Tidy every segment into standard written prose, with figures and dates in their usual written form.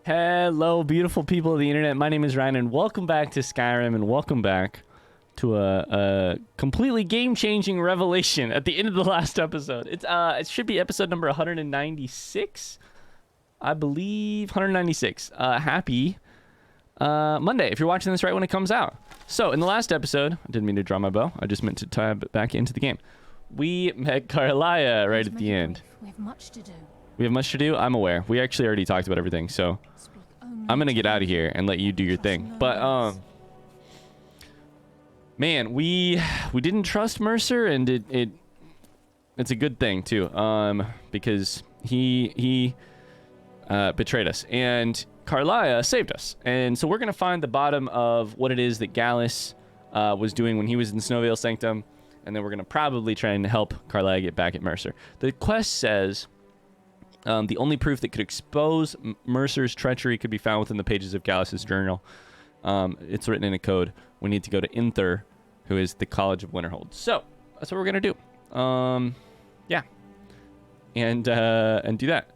Hello, beautiful people of the internet. My name is Ryan, and welcome back to Skyrim, and welcome back to a completely game-changing revelation at the end of the last episode. It should be episode number 196, I believe. 196. Happy Monday, if you're watching this right when it comes out. So, in the last episode, I didn't mean to draw my bow. I just meant to tie it back into the game. We met Carlia right at the end. We have much to do. We have much to do? I'm aware. We actually already talked about everything, so I'm gonna get out of here and let you do your thing. But, man, we didn't trust Mercer, and it's a good thing, too, because he betrayed us, and Carlia saved us. And so we're gonna find the bottom of what it is that Gallus was doing when he was in Snowveil Sanctum, and then we're gonna probably try and help Carlia get back at Mercer. The quest says... the only proof that could expose Mercer's treachery could be found within the pages of Gallus's journal. It's written in a code. We need to go to Inther, who is the College of Winterhold. So that's what we're gonna do. Yeah, and do that.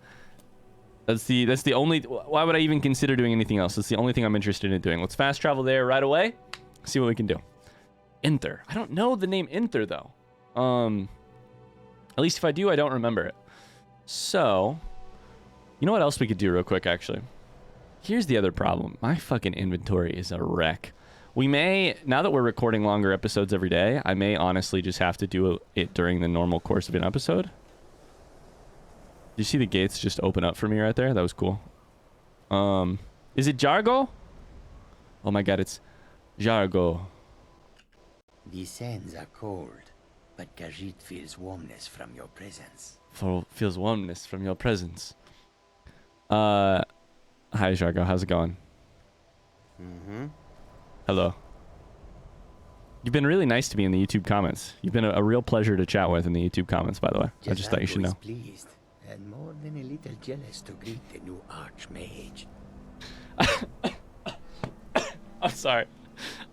That's the only. Why would I even consider doing anything else? That's the only thing I'm interested in doing. Let's fast travel there right away. See what we can do. Inther. I don't know the name Inther though. At least if I do, I don't remember it. So, you know what else we could do real quick, actually? Here's the other problem. My fucking inventory is a wreck. We may, now that we're recording longer episodes every day, I may honestly just have to do it during the normal course of an episode. Did you see the gates just open up for me right there? That was cool. Is it Jargo? Oh my god, it's Jargo. The sands are cold, but Khajiit feels warmness from your presence. Feels warmness from your presence. Hi, Jargo. How's it going? Hello. You've been really nice to me in the YouTube comments. You've been a real pleasure to chat with in the YouTube comments, by the way. I just thought you should know. Pleased and more than a little jealous to greet the new archmage. I'm sorry.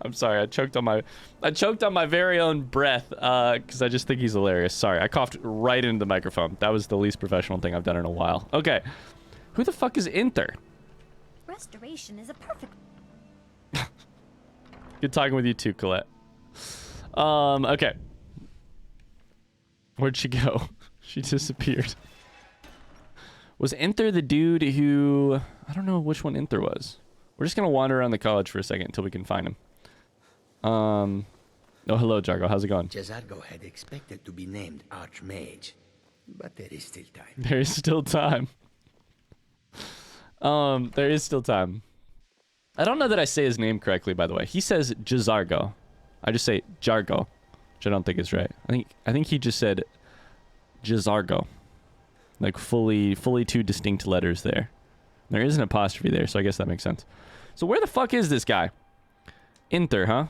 I'm sorry. I choked on my very own breath because I just think he's hilarious. Sorry, I coughed right into the microphone. That was the least professional thing I've done in a while. Okay, who the fuck is Inther? Restoration is a perfect. Good talking with you too, Colette. Okay. Where'd she go? She disappeared. Was Inther the dude who... I don't know which one Inther was. We're just gonna wander around the college for a second until we can find him. Oh, hello, Jargo. How's it going? Jazargo had expected to be named Archmage, but there is still time. There is still time. There is still time. I don't know that I say his name correctly, by the way. He says Jazargo. I just say Jargo, which I don't think is right. I think he just said Jazargo. Like fully two distinct letters there. There is an apostrophe there, so I guess that makes sense. So where the fuck is this guy? Inther, huh?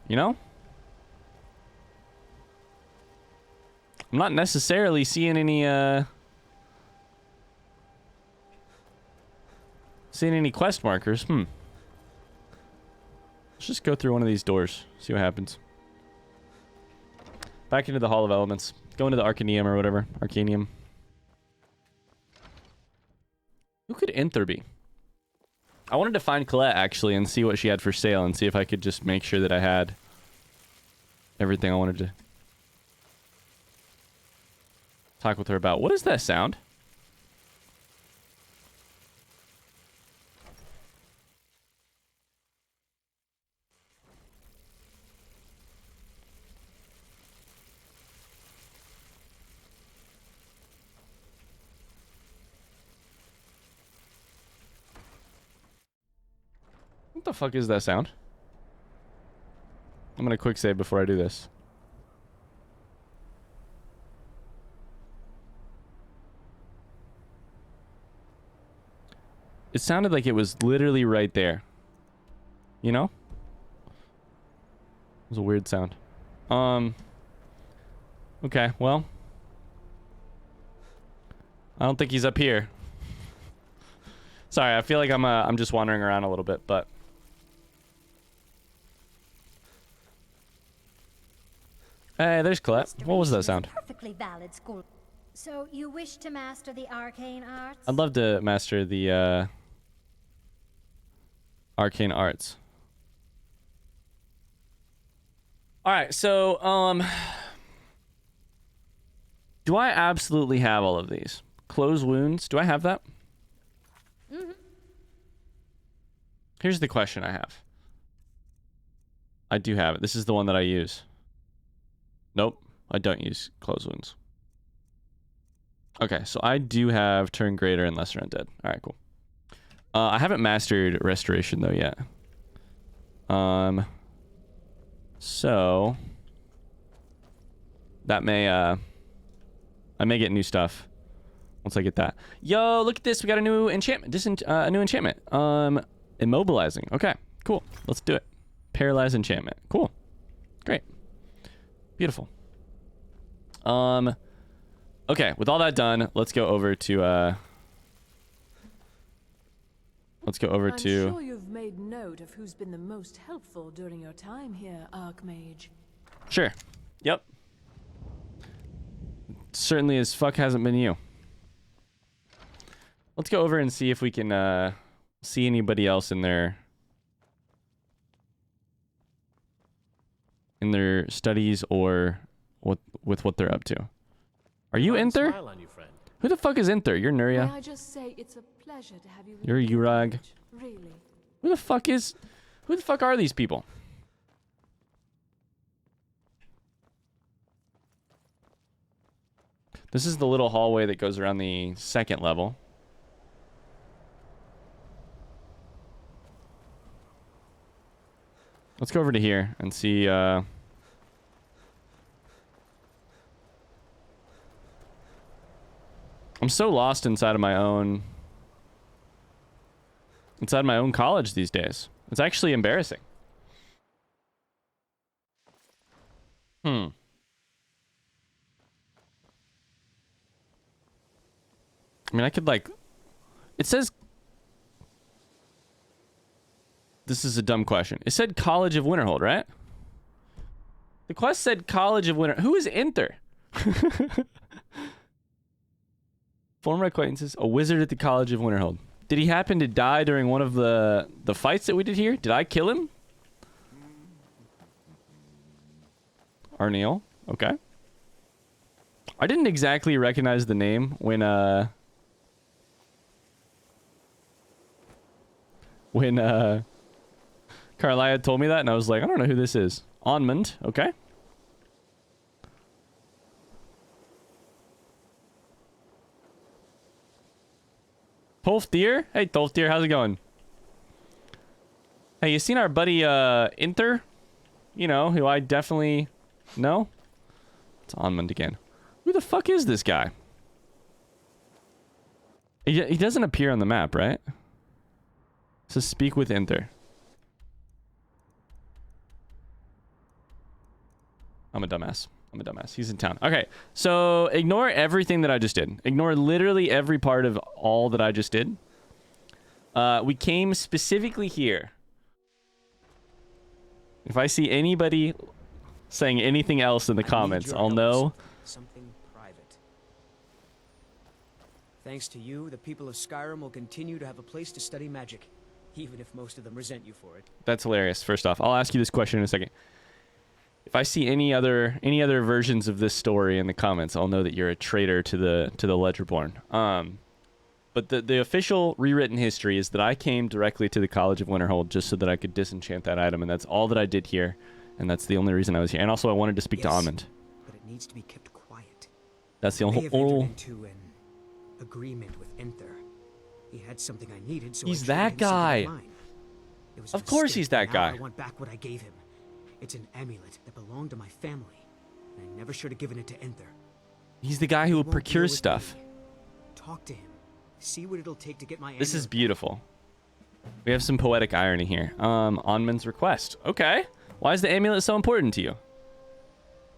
You know? I'm not necessarily seeing any quest markers. Let's just go through one of these doors. See what happens. Back into the Hall of Elements. Go into the Arcanium or whatever. Arcanium. Who could Inther be? I wanted to find Colette, actually, and see what she had for sale, and see if I could just make sure that I had everything I wanted to talk with her about. What is that sound? What the fuck is that sound? I'm gonna quick save before I do this. It sounded like it was literally right there. You know? It was a weird sound. Okay, well. I don't think he's up here. Sorry, I feel like I'm just wandering around a little bit, but Hey, there's Colette. What was that Restoration is a sound? perfectly valid school. So you wish to master the arcane arts? I'd love to master the arcane arts. All right, so do I absolutely have all of these? Close wounds. Do I have that? Mm-hmm. Here's the question I have. I do have it. This is the one that I use. Nope, I don't use close wounds. Okay, so I do have turn greater and lesser undead. All right, cool. I haven't mastered restoration though yet. So that may I may get new stuff once I get that. Yo, look at this. We got a new enchantment. A new enchantment. Immobilizing. Okay, cool. Let's do it. Paralyze enchantment. Cool. Great. Beautiful. Okay, with all that done, let's go over to I'm sure you've made note of who's been the most helpful during your time here, Archmage. Sure. Yep. Certainly as fuck hasn't been you. Let's go over and see if we can see anybody else in their studies or with what they're up to. Are you Inther? Who the fuck is Inther? You're Nuria. May I just say it's a pleasure to have you. You're Urag. Really. Who the fuck are these people? This is the little hallway that goes around the second level. Let's go over to here and see I'm so lost inside my own college these days. It's actually embarrassing. I mean, I could like... It says... This is a dumb question. It said College of Winterhold, right? The quest said College of Winter... Who is Inther? Former acquaintances, a wizard at the College of Winterhold. Did he happen to die during one of the fights that we did here? Did I kill him? Arneal. Okay. I didn't exactly recognize the name when Carlia told me that, and I was like, I don't know who this is. Onmund. Okay. Tolfdir? Hey, Tolfdir, how's it going? Hey, you seen our buddy, Inther? You know, who I definitely know? It's Onmund again. Who the fuck is this guy? He doesn't appear on the map, right? So speak with Inther. I'm a dumbass. He's in town. Okay, so ignore everything that I just did. Ignore literally every part of all that I just did. We came specifically here. If I see anybody saying anything else in the comments, I'll know. Something private. Thanks to you, the people of Skyrim will continue to have a place to study magic, even if most of them resent you for it. That's hilarious. First off, I'll ask you this question in a second. If I see any other versions of this story in the comments, I'll know that you're a traitor to the Ledgerborn. But the official rewritten history is that I came directly to the College of Winterhold just so that I could disenchant that item, and that's all that I did here, and that's the only reason I was here. And also, I wanted to speak to Onmund. But it needs to be kept quiet. That's the I only. have entered into an agreement with Inther. He had something I needed, so He's I that traded him something guy. of mine. It was a Of course mistake, he's that but now guy. I want back what I gave him. It's an amulet that belonged to my family, and I never should have given it to Inther. He's the guy who He won't deal procures with stuff. me. Talk to him. See what it'll take to get my This is amulet. beautiful. We have some poetic irony here. Onmund's request. Okay. Why is the amulet so important to you?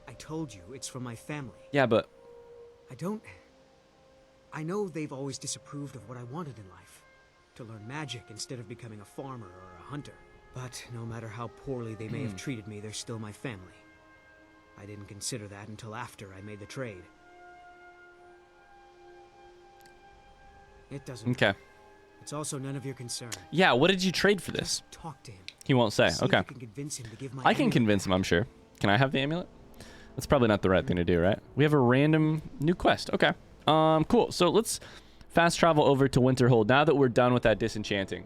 I told you, it's from my family. Yeah, but I know they've always disapproved of what I wanted in life. To learn magic instead of becoming a farmer or a hunter. But no matter how poorly they may have treated me, they're still my family. I didn't consider that until after I made the trade. It doesn't. Okay. It's also none of your concern. Yeah, what did you trade for this? Just talk to him. He won't say. See if Okay. you can convince him to give my I can amulet convince him, back. I'm sure. Can I have the amulet? That's probably not the right thing to do, right? We have a random new quest. Okay. Cool. So let's fast travel over to Winterhold now that we're done with that disenchanting.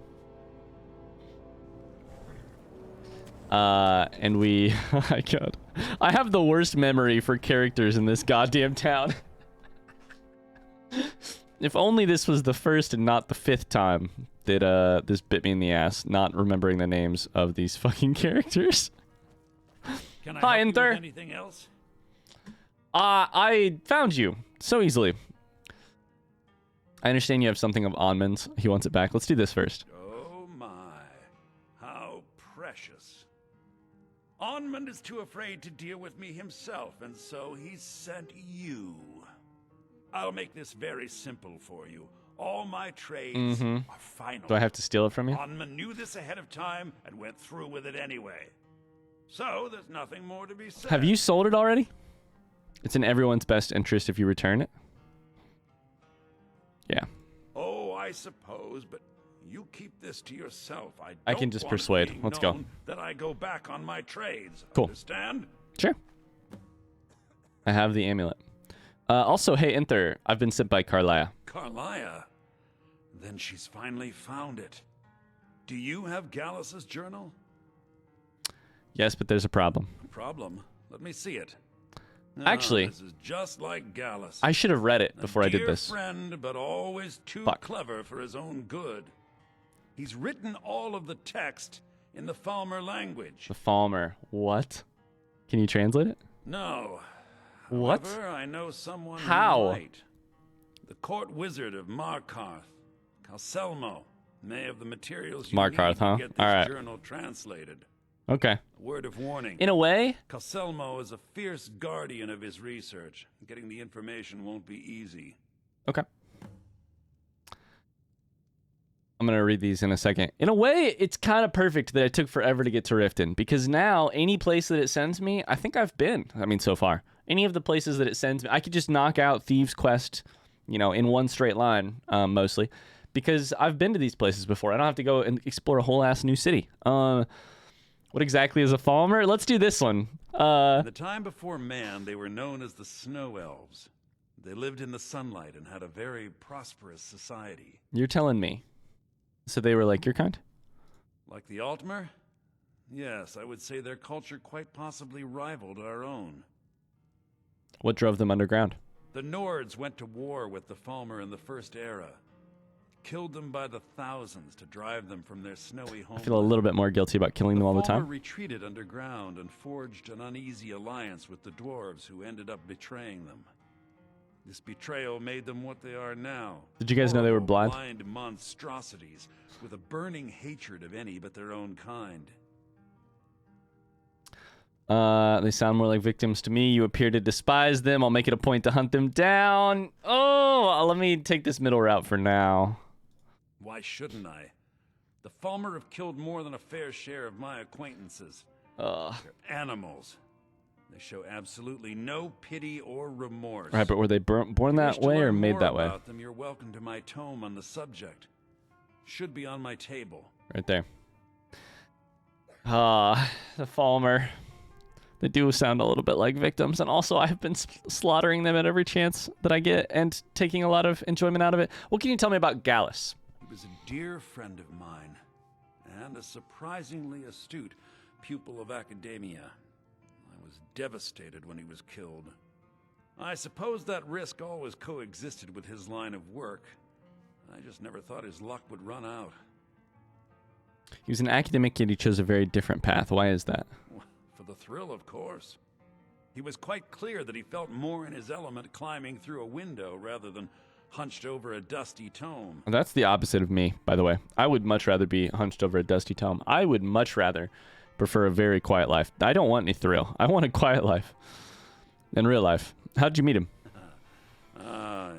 And we... Oh my god. I have the worst memory for characters in this goddamn town. If only this was the first and not the 5th time that this bit me in the ass, not remembering the names of these fucking characters. Can I Hi, help you Enter. with anything else? I found you so easily. I understand you have something of Onmund's. He wants it back. Let's do this first. Oh my, how precious. Onmund is too afraid to deal with me himself, and so he sent you. I'll make this very simple for you. All my trades are final. Do I have to steal it from you? Onmund knew this ahead of time and went through with it anyway. So there's nothing more to be said. Have you sold it already? It's in everyone's best interest if you return it. Yeah. Oh, I suppose, but you keep this to yourself. I can just persuade. Let's go. That I go back on my trades. Cool. Understand? Sure. I have the amulet. Also, hey, Inther, I've been sent by Carlia. Carlia? Then she's finally found it. Do you have Gallus's journal? Yes, but there's a problem. Problem? Let me see it. Actually, this is just like Gallus. I should have read it before I did Dear this. friend, but always too clever for his own good. He's written all of the text in the Falmer language. The Falmer. What? Can you translate it? No. What? However, I know someone How? who might. The court wizard of Markarth, Calselmo, may have the materials you Markarth, need to huh? get this All right. journal translated. Okay. A word of warning. In a way, Calselmo is a fierce guardian of his research. Getting the information won't be easy. okay. I'm going to read these in a second. In a way, it's kind of perfect that it took forever to get to Riften, because now any place that it sends me, I think I've been. I mean, so far. Any of the places that it sends me, I could just knock out Thieves' Quest, you know, in one straight line, mostly, because I've been to these places before. I don't have to go and explore a whole ass new city. What exactly is a Falmer? Let's do this one. In the time before man, they were known as the Snow Elves. They lived in the sunlight and had a very prosperous society. You're telling me. So they were like your kind? Like the Altmer? Yes, I would say their culture quite possibly rivaled our own. What drove them underground? The Nords went to war with the Falmer in the First Era. Killed them by the thousands to drive them from their snowy home. I feel a little bit more guilty about killing them all the Falmer time. retreated underground and forged an uneasy alliance with the dwarves, who ended up betraying them. This betrayal made them what they are now. Did you guys know they were blind? Blind monstrosities with a burning hatred of any but their own kind. They sound more like victims to me. You appear to despise them. I'll make it a point to hunt them down. Oh, let me take this middle route for now. Why shouldn't I? The Falmer have killed more than a fair share of my acquaintances. They're animals. They show absolutely no pity or remorse. Right, but were they born that way or made that way? About them, you're welcome to my tome on the subject. Should be on my table. Right there. The Falmer. They do sound a little bit like victims, and also I've been slaughtering them at every chance that I get and taking a lot of enjoyment out of it. What can you tell me about Gallus? He was a dear friend of mine, and a surprisingly astute pupil of academia. I was devastated when he was killed. I suppose that risk always coexisted with his line of work. I just never thought his luck would run out. He was an academic, yet he chose a very different path. Why is that? For the thrill, of course. He was quite clear that he felt more in his element climbing through a window rather than hunched over a dusty tome. That's the opposite of me, by the way. I would much rather be hunched over a dusty tome. I would much rather prefer a very quiet life. I don't want any thrill. I want a quiet life. In real life. How'd you meet him?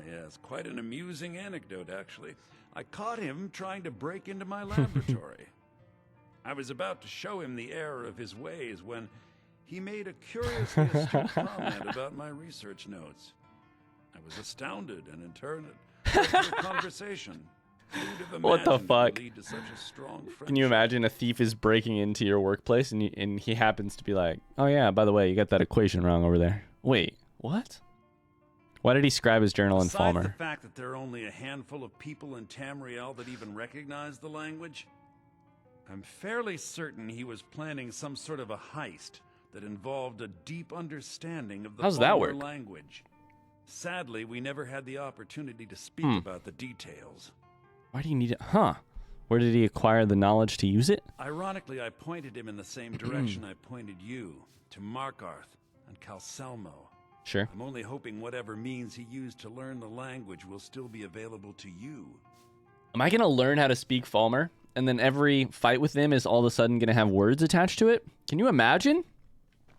Yes. Quite an amusing anecdote, actually. I caught him trying to break into my laboratory. I was about to show him the error of his ways when He made a curiously astute comment about my research notes. I was astounded and in turn it led to a conversation. What the fuck? Lead to such a strong Can you friendship. imagine a thief is breaking into your workplace and he happens to be like, oh yeah, by the way, you got that equation wrong over there. Wait, what? Why did he scribe his journal in Besides Falmer? the fact that there are only a handful of people in Tamriel that even recognize the language, I'm fairly certain he was planning some sort of a heist that involved a deep understanding of the How's that Falmer work? language. Sadly, we never had the opportunity to speak about the details. Why do you need it? Huh. Where did he acquire the knowledge to use it? Ironically, I pointed him in the same direction I pointed you, to Markarth and Calselmo. Sure. I'm only hoping whatever means he used to learn the language will still be available to you. Am I going to learn how to speak Falmer? And then every fight with them is all of a sudden going to have words attached to it? Can you imagine?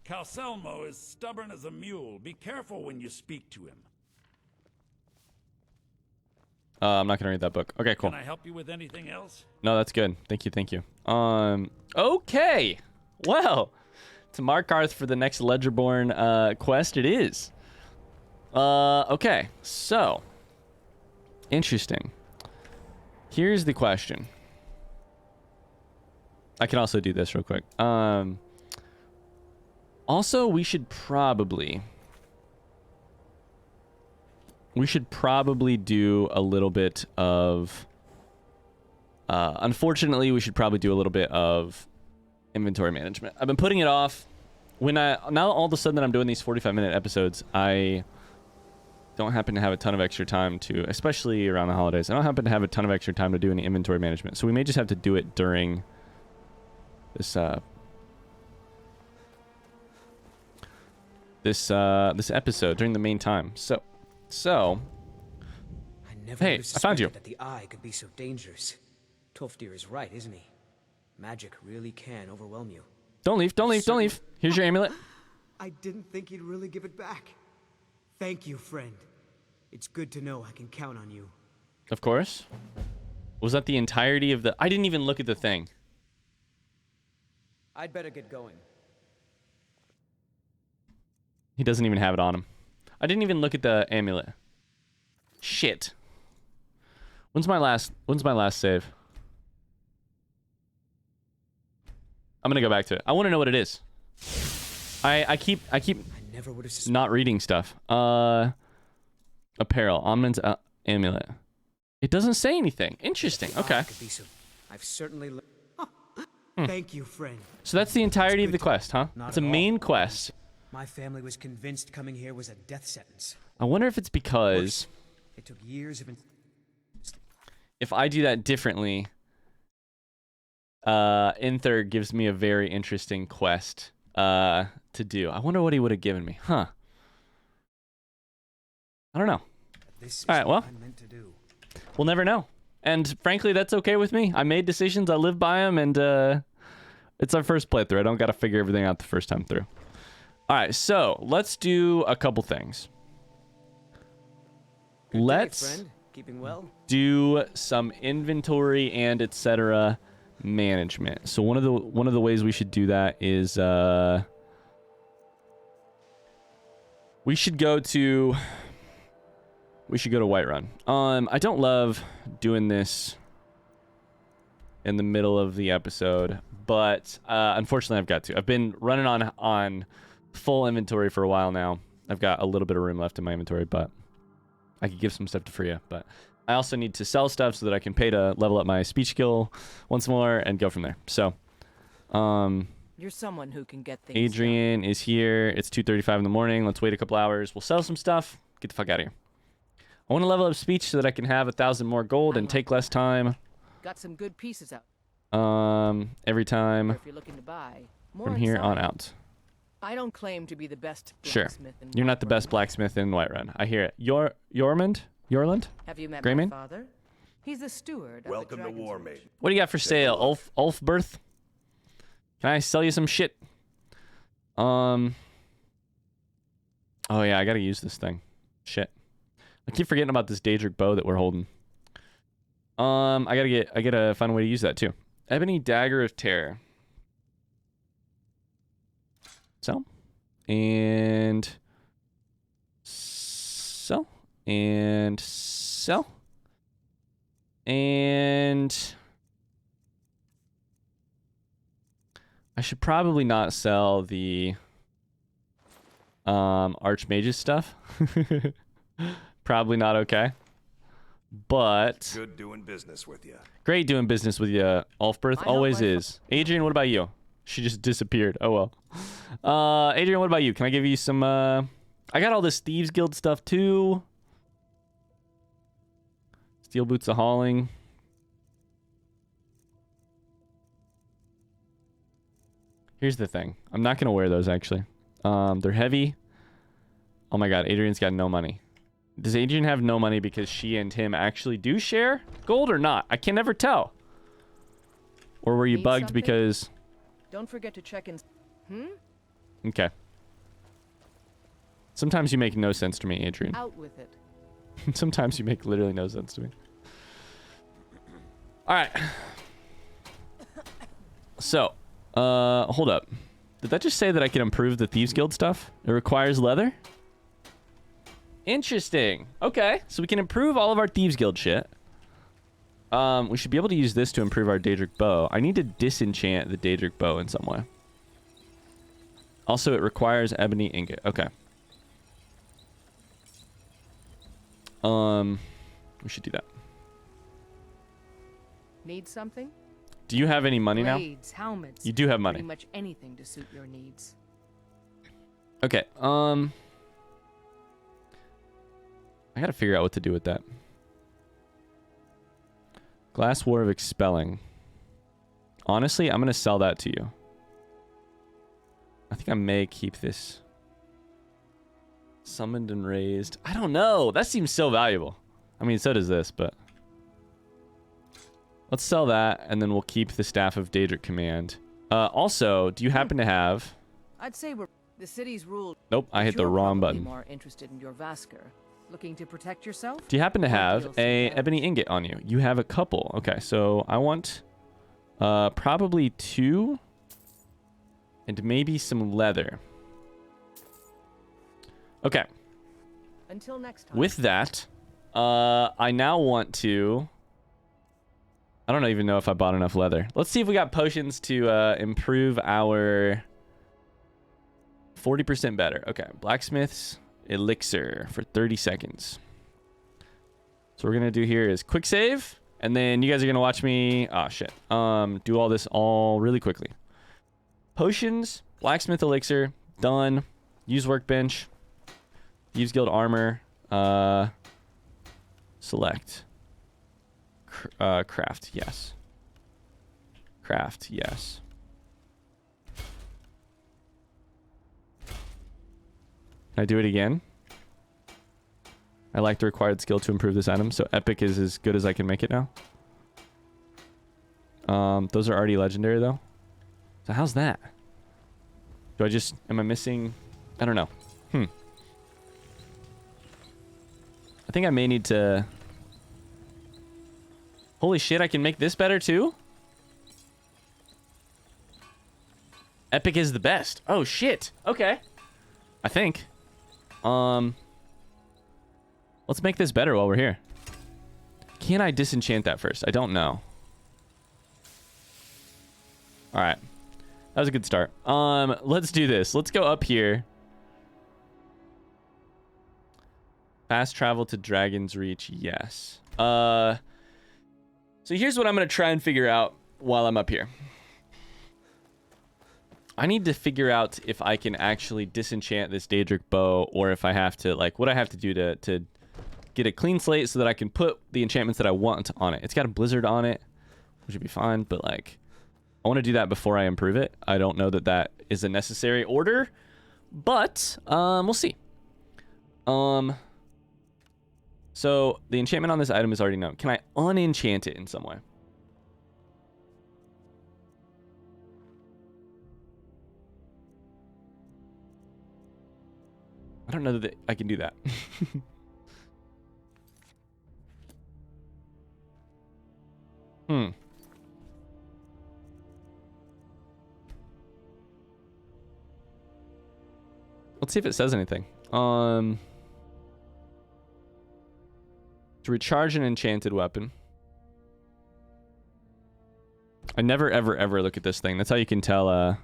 Calselmo is stubborn as a mule. Be careful when you speak to him. I'm not going to read that book. Okay, cool. Can I help you with anything else? No, that's good. Thank you, thank you. Okay. Well, to Markarth for the next Ledgerborn quest it is. Okay, so. Interesting. Here's the question. I can also do this real quick. Also, we should probably do a little bit of... unfortunately, we should probably do a little bit of inventory management. I've been putting it off. Now all of a sudden that I'm doing these 45-minute episodes, I don't happen to have a ton of extra time to, especially around the holidays, I don't happen to have a ton of extra time to do any inventory management. So we may just have to do it during this this episode, during the main time. So I never hey, would have I found you. suspected that the eye could be so dangerous. Tolfdir is right, isn't he? Magic really can overwhelm you. Don't leave, don't leave, don't leave. Here's your amulet. I didn't think he'd really give it back. Thank you, friend. It's good to know I can count on you. Of course. Was that the entirety of the... I didn't even look at the thing. I'd better get going. He doesn't even have it on him. I didn't even look at the amulet. Shit. When's my last save? I'm gonna go back to it. I want to know what it is. I keep Never would have not reading stuff. Apparel. Omnan's amulet. It doesn't say anything. Interesting. Okay. I've certainly... Thank you, friend. So that's the entirety of the quest, huh? Not It's a at all. main quest. My family was convinced coming here was a death sentence. I wonder if it's because It took years of... if I do that differently, Inther gives me a very interesting quest to do. I wonder what he would have given me. Huh. I don't know. This is All right, well. what I meant to do. We'll never know. And frankly, that's okay with me. I made decisions, I live by them, and it's our first playthrough. I don't got to figure everything out the first time through. All right, so let's do a couple things. Good Let's day, friend. Keeping well? do some inventory and etc. management. So one of the ways we should do that is we should go to Whiterun. I don't love doing this in the middle of the episode, but unfortunately I've got to. I've been running on full inventory for a while now. I've got a little bit of room left in my inventory, but I could give some stuff to Freya, but I also need to sell stuff so that I can pay to level up my speech skill once more and go from there. So, you're someone who can get things Adrian is here. It's 2:35 in the morning. Let's wait a couple hours. We'll sell some stuff. Get the fuck out of here. I want to level up speech so that I can have 1,000 more gold and take less time. Got some good pieces out. Every time If you're looking to buy more from here on inside. out. I don't claim to be the best Sure. blacksmith in You're not the Whiterun. best blacksmith in Whiterun. I hear it. Yormund? Have you met Greyman? my father? He's the steward. Welcome of to the Dragon's War Ridge. Maiden. What do you got for sale? Ulfberth? Can I sell you some shit? Oh yeah, I gotta use this thing. Shit. I keep forgetting about this Daedric bow that we're holding. I gotta find a way to use that too. Ebony Dagger of Terror. Sell. And sell. And sell. And I should probably not sell the Archmage's stuff. Probably not okay. But good doing business with you. Great doing business with you, Ulfberth. Always is. Adrian, what about you? She just disappeared. Oh well. Adrian, what about you? Can I give you some I got all this Thieves Guild stuff too. Steel boots of hauling. Here's the thing. I'm not gonna wear those actually. They're heavy. Oh my god, Adrian's got no money. Does Adrian have no money because she and him actually do share gold or not? I can never tell. Or were you Need bugged something? because... Don't forget to check in. Okay. Sometimes you make no sense to me, Adrian. Out with it. Sometimes you make literally no sense to me. Alright. So, hold up. Did that just say that I can improve the Thieves Guild stuff? It requires leather? Interesting. Okay, so we can improve all of our Thieves Guild shit. We should be able to use this to improve our Daedric bow. I need to disenchant the Daedric bow in some way. Also, it requires ebony ingot. Okay. We should do that. Need something? Do you have any money now? Blades, helmets. You do have money. Pretty much anything to suit your needs. Okay. I gotta figure out what to do with that. Glass War of Expelling. Honestly, I'm gonna sell that to you. I think I may keep this. Summoned and raised. I don't know. That seems so valuable. I mean, so does this, but... Let's sell that, and then we'll keep the Staff of Daedric Command. Also, do you happen to have... I'd say the city's ruled. Nope, I hit the You're wrong probably button. More interested in your Vasker. Looking to protect yourself? Do you happen to have deals a there. ebony ingot on you? You have a couple. Okay, so I want probably 2 and maybe some leather. Okay. Until next time. With that, I now want to... I don't even know if I bought enough leather. Let's see if we got potions to improve our 40% better. Okay, blacksmith's elixir for 30 seconds. So what we're gonna do here is quick save, and then you guys are gonna watch me. Oh shit. Do all this all really quickly. Potions, blacksmith elixir, done. Use workbench. Thieves Guild armor. Select. Craft, yes. Craft, yes. Can I do it again? I like the required skill to improve this item, so epic is as good as I can make it now. Those are already legendary though. So how's that? Do I just... Am I missing... I don't know. I think I may need to... Holy shit, I can make this better too? Epic is the best. Oh shit. Okay. I think. Let's make this better while we're here. Can I disenchant that first? I don't know. Alright. That was a good start. Let's do this. Let's go up here. Fast travel to Dragon's Reach, yes. So here's what I'm going to try and figure out while I'm up here. I need to figure out if I can actually disenchant this Daedric bow, or if I have to, like, what I have to do to get a clean slate so that I can put the enchantments that I want on it. It's got a blizzard on it, which would be fine, but, like, I want to do that before I improve it. I don't know that that is a necessary order, but we'll see. So the enchantment on this item is already known. Can I unenchant it in some way? I don't know that I can do that. Let's see if it says anything. To recharge an enchanted weapon. I never, ever, ever look at this thing. That's how you can tell,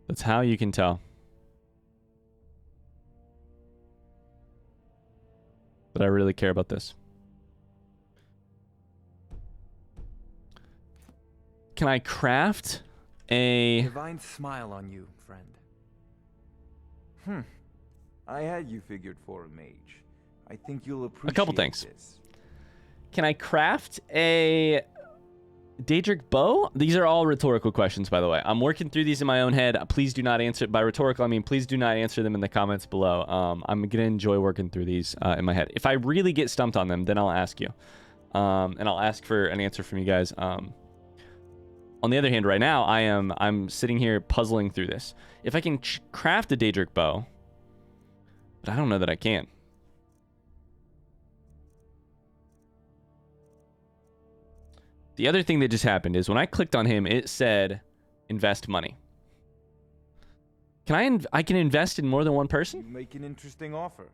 that's how you can tell. But I really care about this. Can I craft a... Divine smile on you, friend. I had you figured for a mage. I think you'll appreciate A couple things. this. Can I craft a Daedric bow? These are all rhetorical questions, by the way. I'm working through these in my own head. Please do not answer. By rhetorical, I mean please do not answer them in the comments below. I'm going to enjoy working through these in my head. If I really get stumped on them, then I'll ask you. And I'll ask for an answer from you guys. On the other hand, right now, I'm sitting here puzzling through this. If I can craft a Daedric bow, but I don't know that I can. The other thing that just happened is when I clicked on him, it said invest money. Can I can invest in more than one person? You make an interesting offer.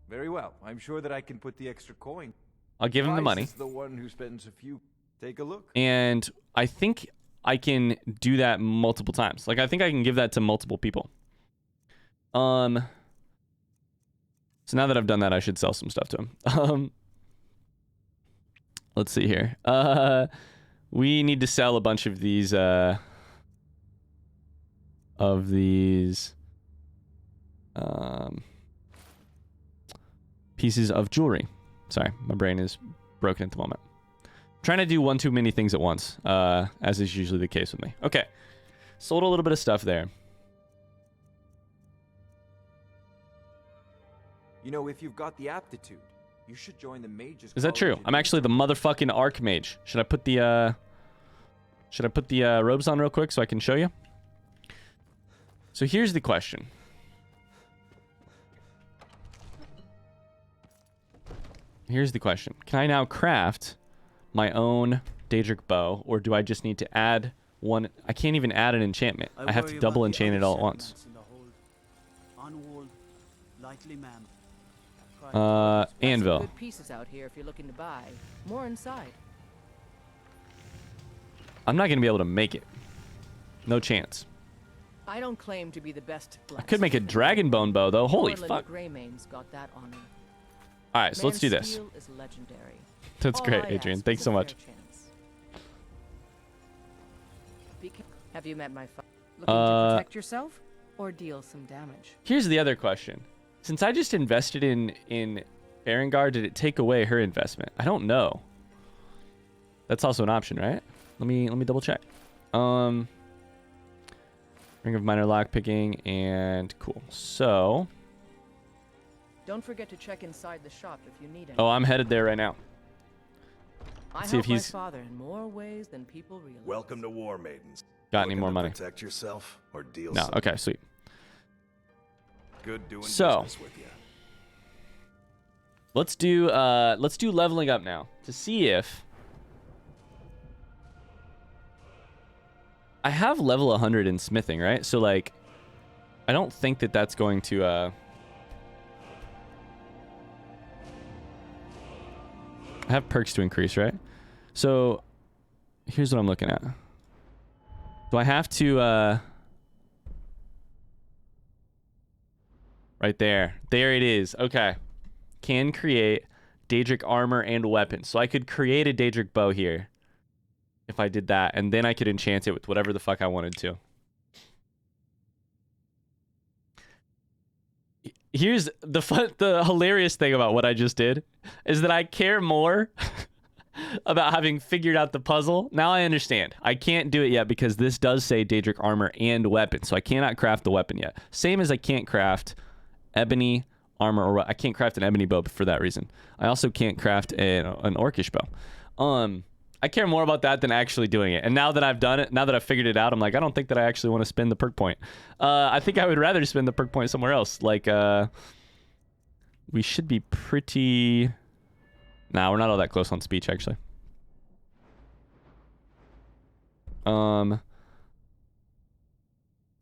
Very well. I'm sure that I can put the extra coin. I'll give him the money. Is the one who spends a few. Take a look. And I think I can do that multiple times. Like I think I can give that to multiple people. So now that I've done that, I should sell some stuff to him. Let's see here. We need to sell a bunch of these pieces of jewelry. Sorry, my brain is broken at the moment. I'm trying to do one too many things at once, as is usually the case with me. Okay, sold a little bit of stuff there. You know, if you've got the aptitude, you should join the mages. Is that true? I'm actually the motherfucking archmage. Should I put the robes on real quick so I can show you? So here's the question. Here's the question. Can I now craft my own Daedric bow, or do I just need to add one? I can't even add an enchantment. I have to double enchant it all at once. Anvil. Good pieces out here if you're looking to buy. More inside. I'm not gonna be able to make it. No chance. I don't claim to be the best. I could make a dragonbone bow though. Holy fuck! Greymane's got that honor. All right, so let's do this. Is legendary. That's great, Adrian. Thanks so much. Have you met my father? Looking to protect yourself or deal some damage? Here's the other question. Since I just invested in Berengar, did it take away her investment? I don't know. That's also an option, right? Let me double check. Ring of Minor Lockpicking and cool. So don't forget to check inside the shop if you need anything. oh, I'm headed there right now. See if he's my father in more ways than people realize. Welcome to War Maidens. Got any more money? Protect yourself or deal. No. Okay, sweet. Good doing so business with you. let's do leveling up now to see if I have level 100 in smithing, right? So like I don't think that that's going to I have perks to increase, right? So here's what I'm looking at. Do I have to right there. There it is. Okay. Can create Daedric armor and weapons. So I could create a Daedric bow here if I did that, and then I could enchant it with whatever the fuck I wanted to. Here's the hilarious thing about what I just did is that I care more about having figured out the puzzle. Now I understand. I can't do it yet because this does say Daedric armor and weapon, so I cannot craft the weapon yet. Same as I can't craft ebony armor, or I can't craft an ebony bow for that reason. I also can't craft an orcish bow. I care more about that than actually doing it. And now that I've done it, now that I've figured it out, I'm like, I don't think that I actually want to spend the perk point. I think I would rather spend the perk point somewhere else. Like, we should be pretty... Nah, we're not all that close on speech, actually.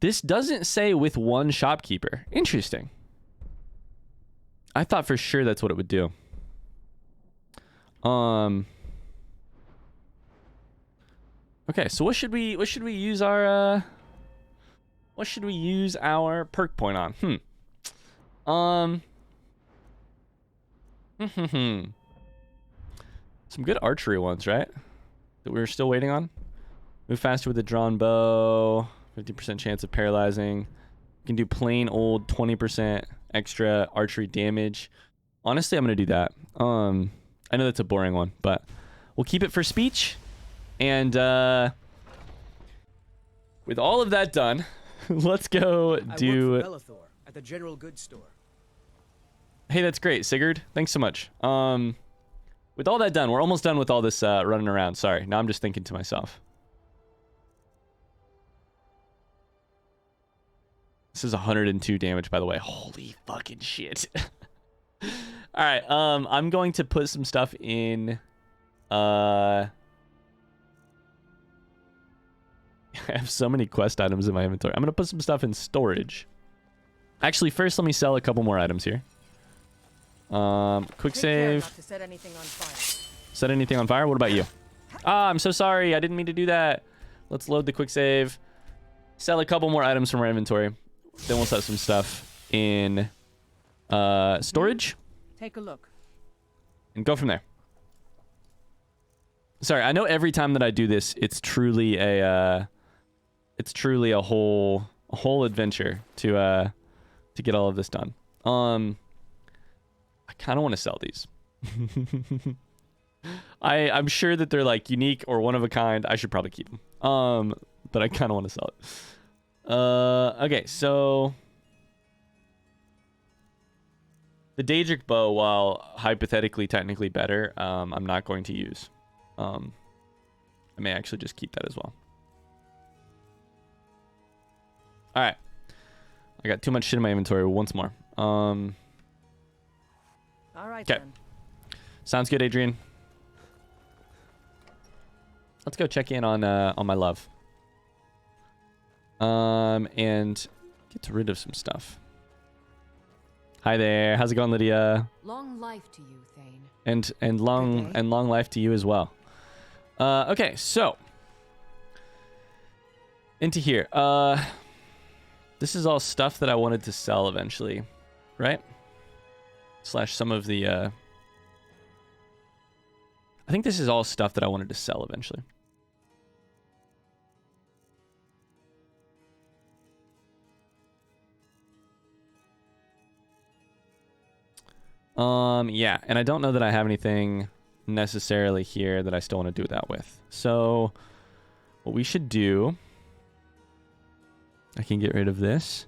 This doesn't say with one shopkeeper. Interesting. I thought for sure that's what it would do. Okay, so what should we use our perk point on? Some good archery ones, right? That we were still waiting on. Move faster with a drawn bow. 50% chance of paralyzing. You can do plain old 20% extra archery damage. Honestly, I'm gonna do that. I know that's a boring one, but we'll keep it for speech. And with all of that done, let's go do. I work for Bellathor at the general goods store. Hey, that's great, Sigurd. Thanks so much. With all that done, we're almost done with all this running around. Sorry, now I'm just thinking to myself. This is 102 damage, by the way. Holy fucking shit. All right, I'm going to put some stuff in. I have so many quest items in my inventory. I'm going to put some stuff in storage. Actually, first, let me sell a couple more items here. Quick save. Not to set anything on fire. Set anything on fire? What about you? Ah, I'm so sorry. I didn't mean to do that. Let's load the quick save. Sell a couple more items from our inventory. Then we'll set some stuff in storage. Take a look. And go from there. Sorry, I know every time that I do this, it's truly a whole adventure to get all of this done. I kind of want to sell these. I'm sure that they're like unique or one of a kind. I should probably keep them. But I kind of want to sell it. Okay, so the Daedric bow, while hypothetically technically better, I'm not going to use. I may actually just keep that as well. All right, I got too much shit in my inventory. Once more. All right. Okay. Sounds good, Adrian. Let's go check in on my love. And get rid of some stuff. Hi there. How's it going, Lydia? Long life to you, Thane. And long life to you as well. Okay, so into here. This is all stuff that I wanted to sell eventually, right? Slash some of the I think this is all stuff that I wanted to sell eventually. Yeah, and I don't know that I have anything necessarily here that I still want to do that with. So what we should do, I can get rid of this.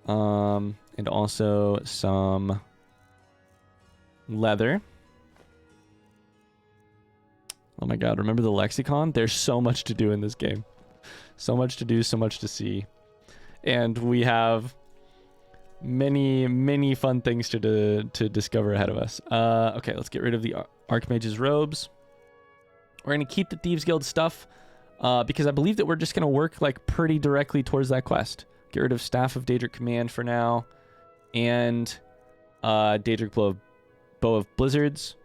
And also some leather. Oh my god, remember the lexicon? There's so much to do in this game. So much to do, so much to see. And we have many fun things to discover ahead of us. Okay, let's get rid of the Archmage's robes. We're going to keep the Thieves Guild stuff because I believe that we're just going to work like pretty directly towards that quest. Get rid of Staff of Daedric Command for now. And Daedric Bow of Blizzards.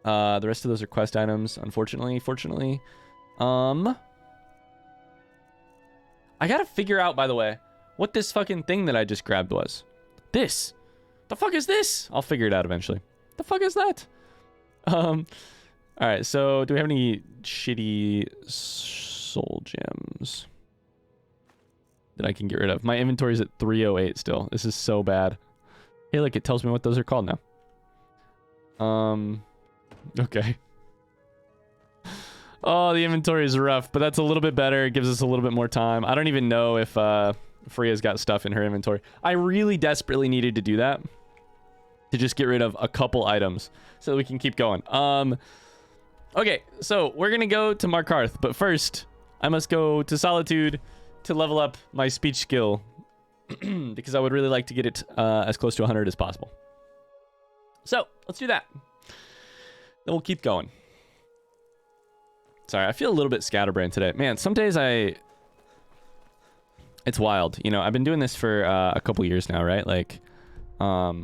The rest of those are quest items, unfortunately. Fortunately. I gotta figure out, by the way, what this fucking thing that I just grabbed was. This. The fuck is this? I'll figure it out eventually. The fuck is that? Alright, so do we have any shitty soul gems that I can get rid of? My inventory's at 308 still. This is so bad. Hey, look, it tells me what those are called now. Okay. Oh, the inventory is rough, but that's a little bit better. It gives us a little bit more time. I don't even know if Freya's got stuff in her inventory. I really desperately needed to do that. To just get rid of a couple items so that we can keep going. Okay, so we're going to go to Markarth, but first, I must go to Solitude to level up my speech skill because I would really like to get it as close to 100 as possible. So, let's do that. Then we'll keep going. Sorry, I feel a little bit scatterbrained today. Man, some days it's wild. You know, I've been doing this for a couple years now, right? Like, I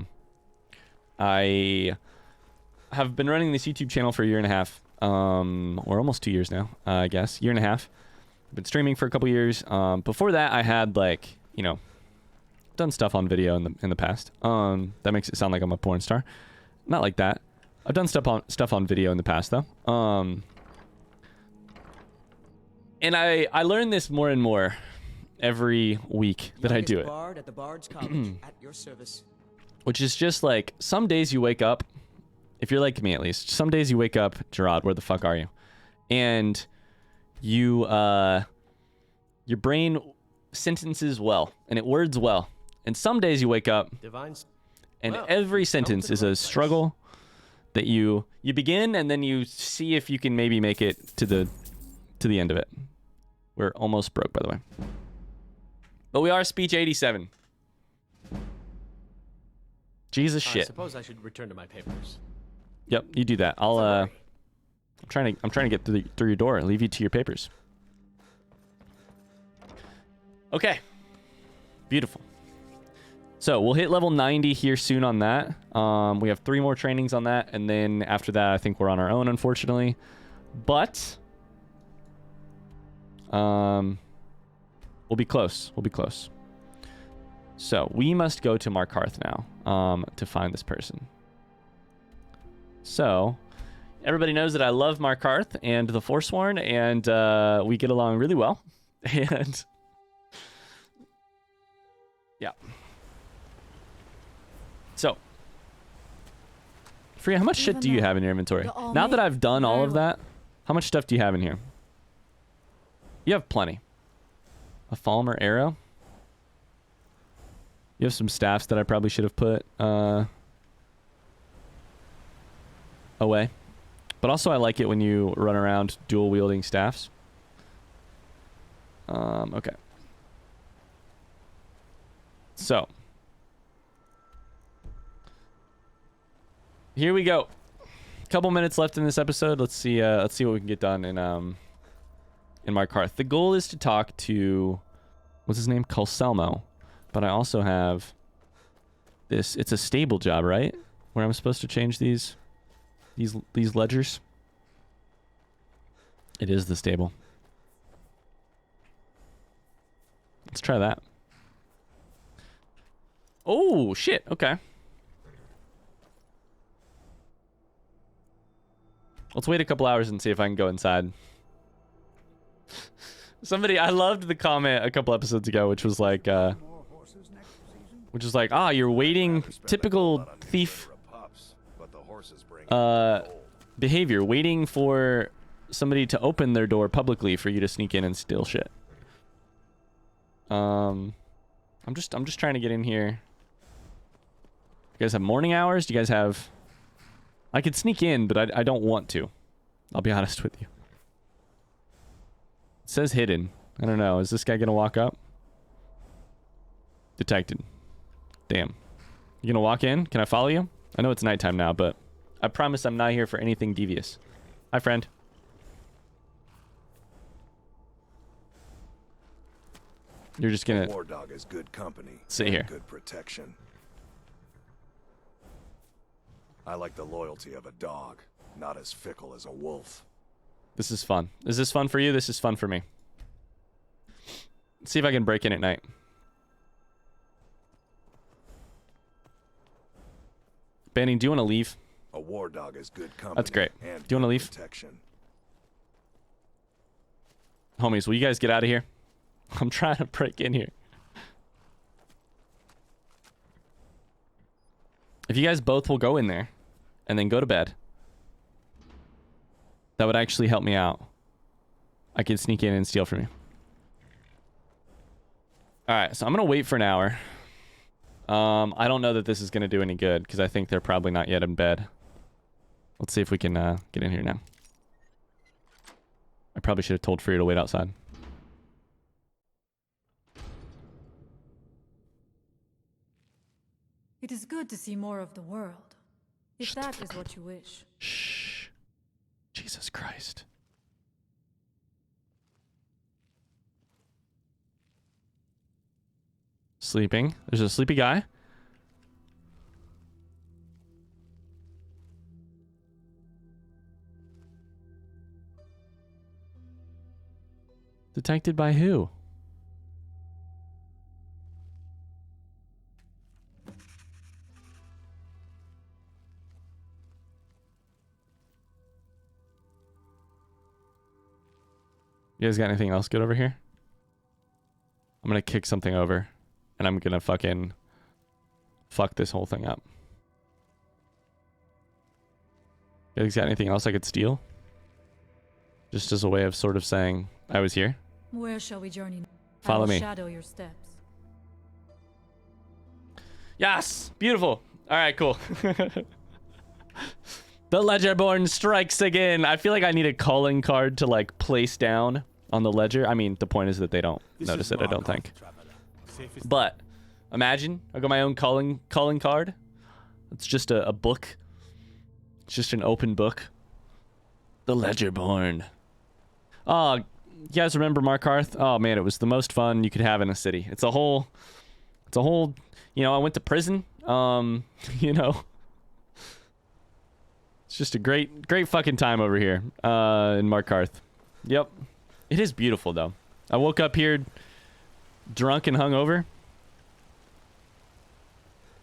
have been running this YouTube channel for a year and a half, or almost 2 years now, I guess. Year and a half. I've been streaming for a couple years. Before that, I had, like, you know, done stuff on video in the past. That makes it sound like I'm a porn star. Not like that. I've done stuff on video in the past, though. And I learn this more and more every week that I do it. Bard at the Bard's College, at your service. Which is just like, some days you wake up, if you're like me at least, some days you wake up, Gerard, where the fuck are you? And you, your brain sentences well, and it words well. And some days you wake up, and every sentence is a struggle that you begin, and then you see if you can maybe make it to the end of it. We're almost broke, by the way. But we are speech 87. Jesus shit. I suppose I should return to my papers. Yep, you do that. I'm trying to get through your door and leave you to your papers. Okay. Beautiful. So we'll hit level 90 here soon on that. We have 3 more trainings on that, and then after that, I think we're on our own, unfortunately. But we'll be close. We'll be close. So we must go to Markarth now to find this person. So everybody knows that I love Markarth and the Forsworn, and we get along really well. And yeah. So, Freya, how much shit do you have in your inventory? Now that I've done all of that, how much stuff do you have in here? You have plenty. A Falmer arrow. You have some staffs that I probably should have put away. But also I like it when you run around dual wielding staffs. Okay. So. Here we go. Couple minutes left in this episode. Let's see what we can get done in Markarth. The goal is to talk to, what's his name? Calselmo. But I also have this. It's a stable job, right? Where I'm supposed to change these ledgers. It is the stable. Let's try that. Oh shit! Okay. Let's wait a couple hours and see if I can go inside. I loved the comment a couple episodes ago, which was like, you're waiting, typical thief behavior, waiting for somebody to open their door publicly for you to sneak in and steal shit. I'm just trying to get in here. You guys have morning hours? Do you guys have... I could sneak in, but I don't want to. I'll be honest with you. It says hidden. I don't know. Is this guy gonna walk up? Detected. Damn. You gonna walk in? Can I follow you? I know it's nighttime now, but I promise I'm not here for anything devious. Hi, friend. You're just gonna... War dog is good company. Sit here. Good protection. I like the loyalty of a dog, not as fickle as a wolf. This is fun. Is this fun for you? This is fun for me. Let's see if I can break in at night. Banning, do you want to leave? A war dog is good company. That's great. Do you want to leave? Protection. Homies, will you guys get out of here? I'm trying to break in here. If you guys both will go in there and then go to bed, that would actually help me out. I could sneak in and steal from you. Alright, so I'm going to wait for an hour. I don't know that this is going to do any good because I think they're probably not yet in bed. Let's see if we can get in here now. I probably should have told Freya to wait outside. It is good to see more of the world, if that is what you wish. Shh. Jesus Christ. Sleeping. There's a sleepy guy. Detected by who? You guys got anything else good over here? I'm gonna kick something over, and I'm gonna fucking fuck this whole thing up. You guys got anything else I could steal? Just as a way of sort of saying I was here. Where shall we journey? Follow I will me. Shadow your steps. Yes! Beautiful. Alright, cool. The Ledgerborn strikes again. I feel like I need a calling card to like place down on the ledger. I mean, the point is that they don't notice it, I don't think. But imagine I got my own calling card. It's just a book. It's just an open book. The Ledgerborn. Oh, you guys remember Markarth? Oh man, it was the most fun you could have in a city. It's a whole, you know, I went to prison. You know, it's just a great fucking time over here in Markarth. Yep. It is beautiful though. I woke up here drunk and hungover.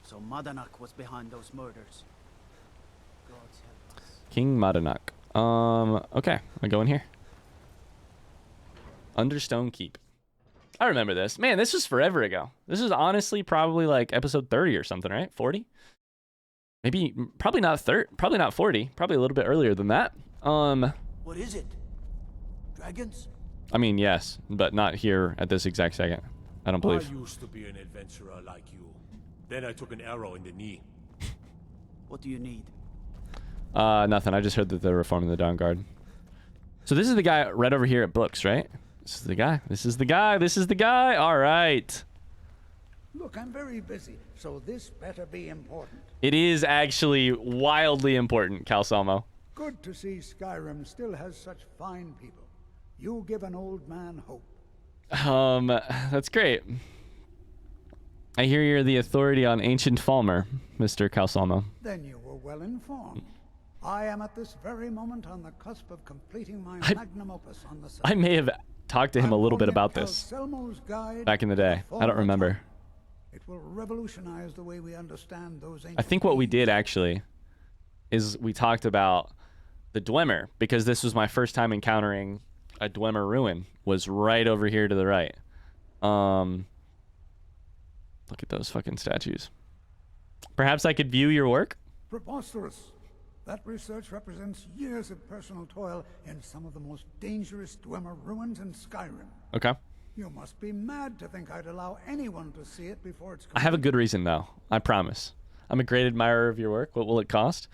So Madanak was behind those murders. God's help us. King Madanak. Okay, I go in here. Understone Keep. I remember this. Man, this was forever ago. This is honestly probably like episode 30 or something, right? 40? Maybe, probably not 30, probably not 40. Probably a little bit earlier than that. What is it? Dragons? I mean, yes, but not here at this exact second. I don't believe. I used to be an adventurer like you. Then I took an arrow in the knee. What do you need? Nothing. I just heard that they're reforming the Dawn Guard. So this is the guy right over here at books, right? This is the guy. This is the guy. This is the guy. All right. Look, I'm very busy, so this better be important. It is actually wildly important, Calsalmo. Good to see Skyrim still has such fine people. You give an old man hope. That's great. I hear you're the authority on ancient Falmer, Mr. Calsalmo. Then you were well informed. I am at this very moment on the cusp of completing my magnum opus on the I may have talked to him a little bit about this back in the day. I don't remember. It will revolutionize the way we understand those ancient I think what we did actually is we talked about the Dwemer, because this was my first time encountering a Dwemer ruin, was right over here to the right. Look at those fucking statues. Perhaps I could view your work? Preposterous. That research represents years of personal toil in some of the most dangerous Dwemer ruins in Skyrim. Okay. You must be mad to think I'd allow anyone to see it before it's I have a good reason, though. I promise. I'm a great admirer of your work. What will it cost?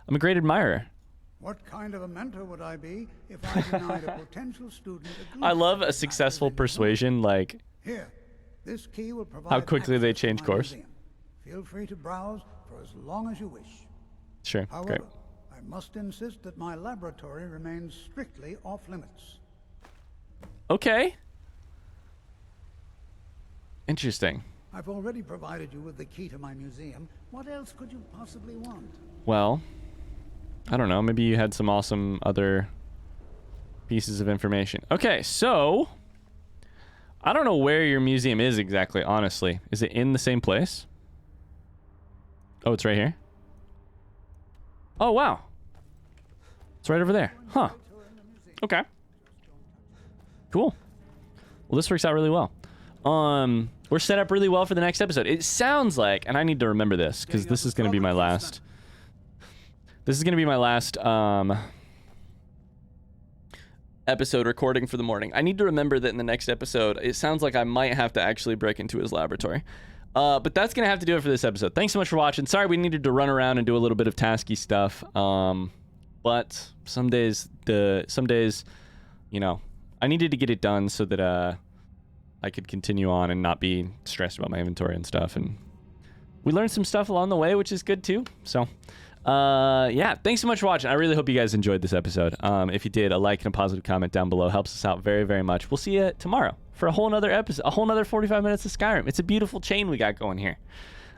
I'm a great admirer. What kind of a mentor would I be if I denied a potential student I love a successful persuasion, like here, this key will provide how quickly they change course. Museum. Feel free to browse for as long as you wish. Sure, However, great. I must insist that my laboratory remains strictly off limits. Okay. Interesting. I've already provided you with the key to my museum. What else could you possibly want? Well, I don't know. Maybe you had some awesome other pieces of information. Okay, so I don't know where your museum is exactly, honestly. Is it in the same place? Oh, it's right here. Oh, wow. It's right over there. Huh. Okay. Cool. Well, this works out really well. We're set up really well for the next episode. It sounds like, and I need to remember this because this is going to be my last. This is going to be my last episode recording for the morning. I need to remember that in the next episode, it sounds like I might have to actually break into his laboratory. But that's going to have to do it for this episode. Thanks so much for watching. Sorry we needed to run around and do a little bit of tasky stuff. But some days, you know, I needed to get it done so that I could continue on and not be stressed about my inventory and stuff. And we learned some stuff along the way, which is good too. So, yeah, thanks so much for watching. I really hope you guys enjoyed this episode. If you did, a like and a positive comment down below helps us out very, very much. We'll see you tomorrow for a whole nother episode, a whole nother 45 minutes of Skyrim. It's a beautiful chain we got going here.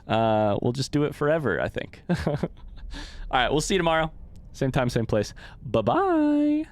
We'll just do it forever, I think. All right, we'll see you tomorrow. Same time, same place. Bye-bye.